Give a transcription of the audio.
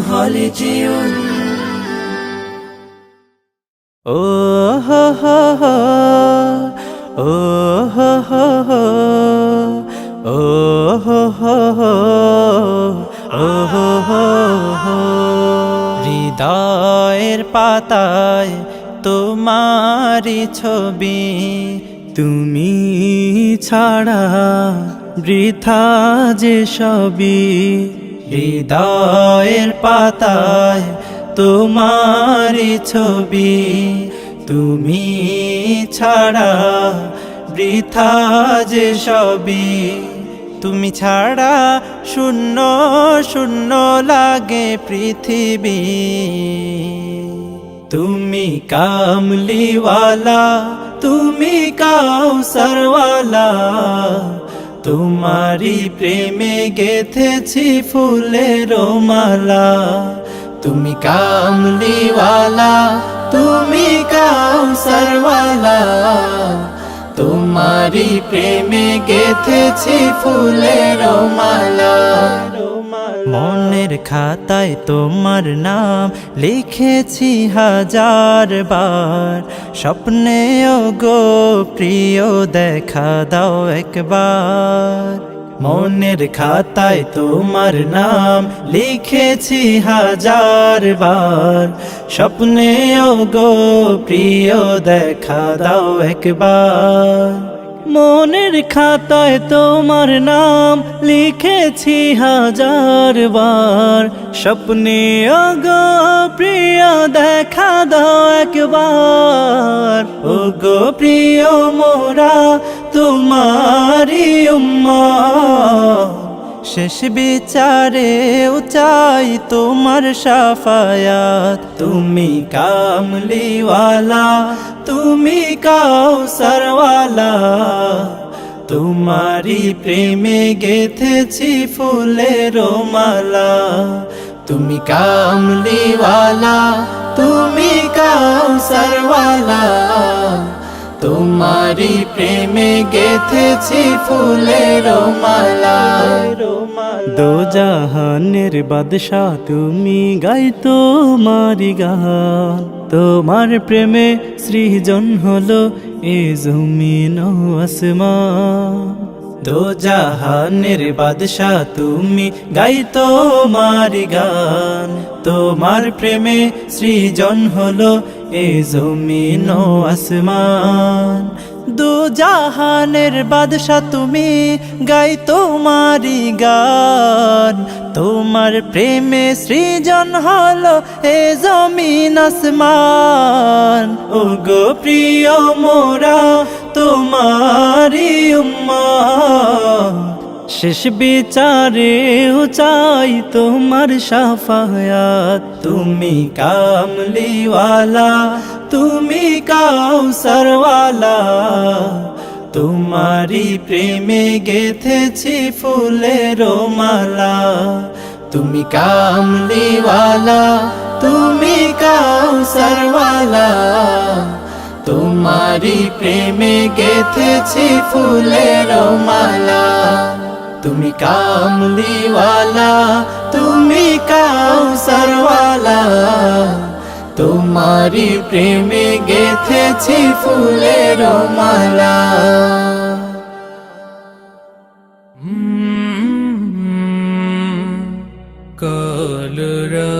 Minhalegium. Oh ho ho ho, oh ho ho ho, oh ho ho ho, oh ho ho ho. হৃদয়ের পাতায় তোমারি ছবি, তুমি ছাড়া বৃথা যে সবই। হৃদয়ের পাতায় তোমারি ছবি, তুমি ছাড়া বৃথা যে সবই। তুমি ছাড়া শূন্য শূন্য লাগে পৃথিবী। তুমি কামলিওয়ালা, তুমি কাউসারওয়ালা, তোমারি প্রেমে গেথেছি ফুলের মালা। তুমি কামলিওয়ালা, তুমি কাউসারওয়ালা, তোমারি প্রেমে গেথেছি ফুলের মালা। মনের খাতায় তোমার নাম লিখেছি হাজার বার, স্বপ্নেও গো প্রিয় দেখা দাও একবার। মনের খাতায় তোমার নাম লিখেছি হাজার বার, স্বপ্নেও গো প্রিয় দেখা দাও একবার। মনের খাতায় তোমার নাম লিখেছি হাজার বার, স্বপ্নেও গো প্রিয় দেখা দাও একবার। ও গো প্রিয় মোরা তোমারি উম্মত, শেষ বিচারেও চাই তোমার শাফায়াত। তুমি কামলিওয়ালা, তুমি কাউসারওয়ালা, তোমারি প্রেমে গেথেছি ফুলের মালা। তুমি কামলিওয়ালা, তুমি কাউসারওয়ালা, তোমারি প্রেমে গেথেছি ফুলের মালা। দো জাহানের বাদশাহ তুমি, গাই তোমারি গান। তোমার প্রেমে সৃজন হলো এ জমিন ও আসমান। দো জাহানের বাদশাহ তুমি, গাই তোমারি গান। তোমার প্রেমে সৃজন হলো এ জমিন ও আসমান। দু জাহানের বাদশাহ তুমি, গাই তোমারি গান। তোমার প্রেমে সৃজন হলো এ জমিন আসমান। ও গো প্রিয় মোরা তোমারি উম্মত, শেষ বিচারেও চাই তোমার শাফায়াত। তুমি কামলিওয়ালা, তুমি কাউসারওয়ালা, তোমারি প্রেমে গেথেছি ফুলের মালা। তুমি কামলিওয়ালা, তুমি কাউসারওয়ালা, তোমারি প্রেমে গেথেছি ফুলের মালা। তুমি কামলিওয়ালা, তুমি কাউসারওয়ালা, তোমারি প্রেমে গেথেছি ফুলের মালা। কলরা